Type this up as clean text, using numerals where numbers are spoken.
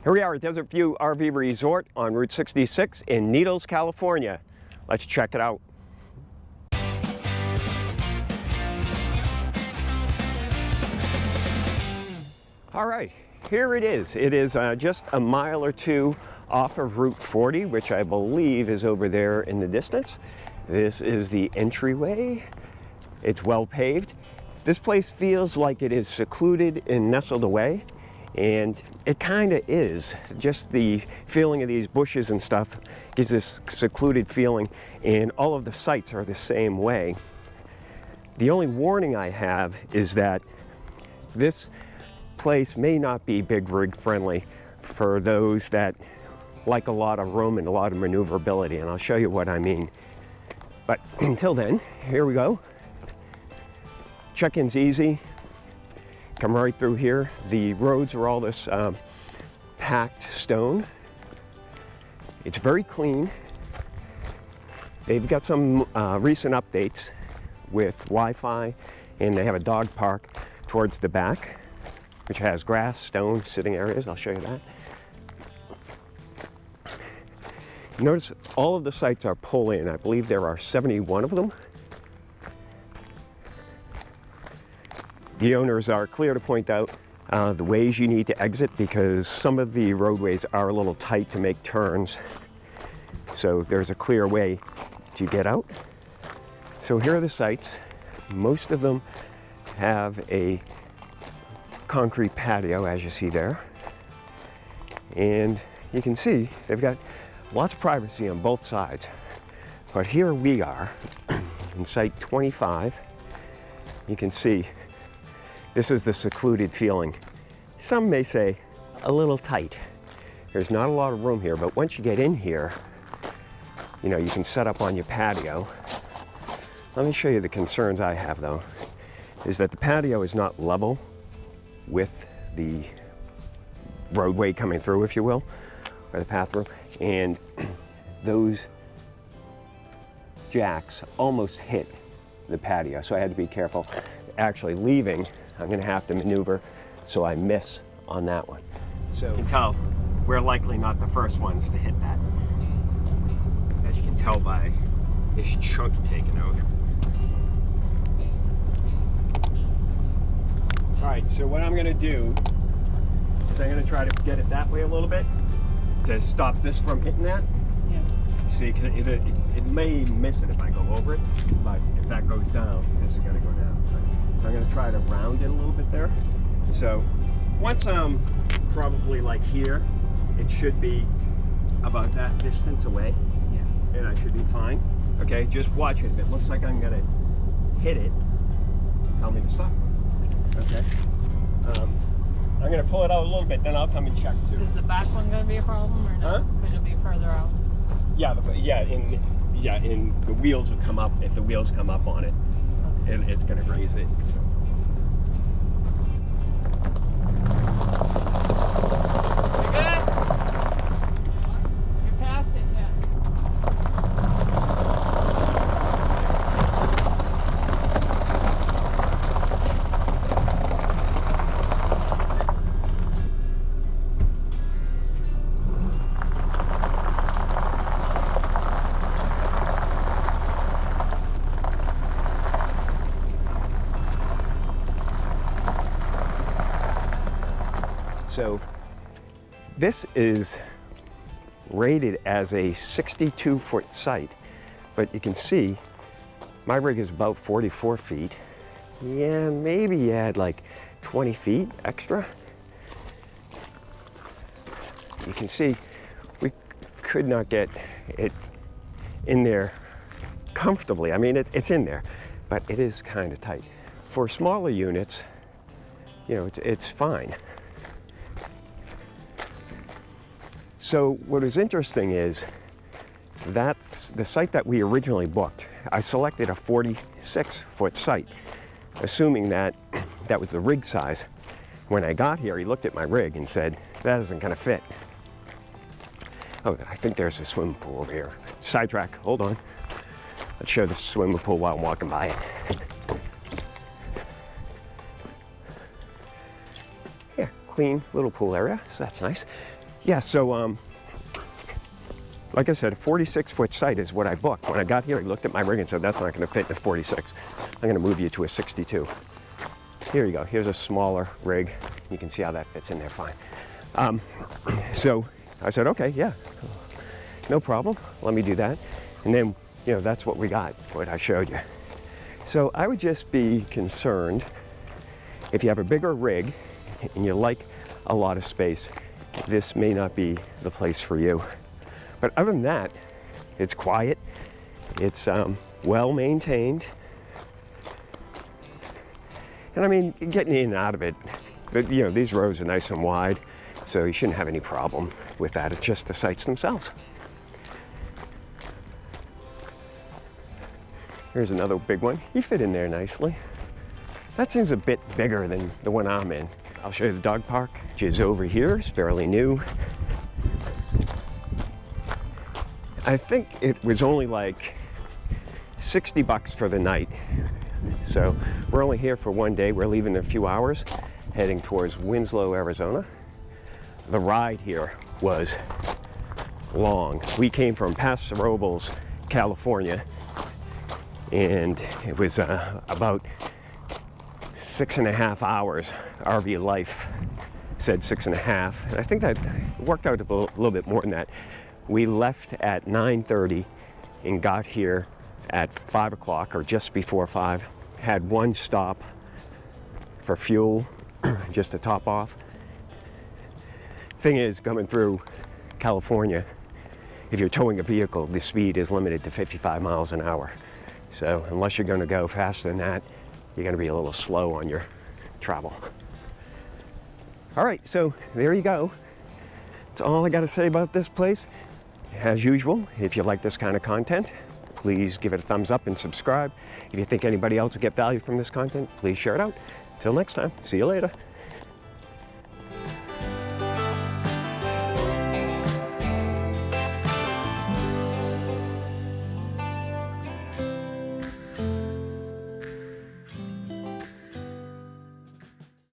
Here we are at Desert View RV Resort on Route 66 in Needles, California. Let's check it out. All right, here it is. It is just a mile or two off of Route 40, which I believe is over there in the distance. This is the entryway. It's well paved. This place feels like it is secluded and nestled away. And it kind of is. Just the feeling of these bushes and stuff gives this secluded feeling, and all of the sites are the same way. The only warning I have is that this place may not be big rig friendly for those that like a lot of room and a lot of maneuverability, and I'll show you what I mean. But until then, here we go. Check-in's easy. Come right through here. The roads are all this packed stone. It's very clean. They've got some recent updates with Wi-Fi, and they have a dog park towards the back, which has grass, stone, sitting areas. I'll show you that. Notice all of the sites are pull-in. I believe there are 71 of them. The owners are clear to point out the ways you need to exit, because some of the roadways are a little tight to make turns. So there's a clear way to get out. So here are the sites. Most of them have a concrete patio, as you see there. And you can see they've got lots of privacy on both sides. But here we are in site 25. You can see this is the secluded feeling. Some may say a little tight. There's not a lot of room here, but once you get in here, you know, you can set up on your patio. Let me show you the concerns I have though, is that the patio is not level with the roadway coming through, if you will, or the path through, and those jacks almost hit the patio, so I had to be careful. Actually leaving, I'm gonna have to maneuver so I miss on that one. So you can tell we're likely not the first ones to hit that, as you can tell by this chunk taken out. All right, so what I'm gonna do is I'm gonna try to get it that way a little bit to stop this from hitting that. Yeah. See, it may miss it if I go over it, but if that goes down, this is gonna go down. So I'm going to try to round it a little bit there. So once I'm probably like here, it should be about that distance away. Yeah. And I should be fine. Okay, just watch it. If it looks like I'm going to hit it, tell me to stop. Okay. I'm going to pull it out a little bit, then I'll come and check too. Is the back one going to be a problem or no? Huh? Could it be further out? Yeah, in the wheels will come up. If the wheels come up on it, it's going to graze it. You good? You're past it, yeah. So this is rated as a 62-foot site, but you can see my rig is about 44 feet. Yeah, maybe you add like 20 feet extra. You can see we could not get it in there comfortably. I mean, it's in there, but it is kind of tight. For smaller units, you know, it's fine. So what is interesting is that's the site that we originally booked. I selected a 46-foot site, assuming that that was the rig size. When I got here, he looked at my rig and said, that isn't gonna fit. Oh, I think there's a swimming pool over here. Sidetrack, hold on. Let's show the swimming pool while I'm walking by it. Yeah, clean little pool area, so that's nice. Yeah, so like I said, a 46-foot site is what I booked. When I got here, I looked at my rig and said, that's not going to fit in a 46. I'm going to move you to a 62. Here you go. Here's a smaller rig. You can see how that fits in there fine. So I said, okay, yeah, no problem. Let me do that. And then, you know, that's what we got, what I showed you. So I would just be concerned if you have a bigger rig and you like a lot of space, this may not be the place for you. But other than that, it's quiet, it's well maintained. And I mean, getting in and out of it, you know, these roads are nice and wide, so you shouldn't have any problem with that. It's just the sites themselves. Here's another big one. You fit in there nicely. That seems a bit bigger than the one I'm in. I'll show you the dog park, which is over here. It's fairly new. I think it was only like 60 bucks for the night. So we're only here for one day. We're leaving in a few hours, heading towards Winslow, Arizona. The ride here was long. We came from Paso Robles, California, and it was about 6.5 hours. RV Life said 6.5, and I think that worked out a little bit more than that. We left at 9:30 and got here at 5 o'clock or just before 5. Had one stop for fuel, just to top off. Thing is, coming through California, if you're towing a vehicle, the speed is limited to 55 miles an hour. So unless you're going to go faster than that, you're going to be a little slow on your travel. All right, so there you go. That's all I got to say about this place. As usual, if you like this kind of content, please give it a thumbs up and subscribe. If you think anybody else will get value from this content, please share it out. Till next time, see you later.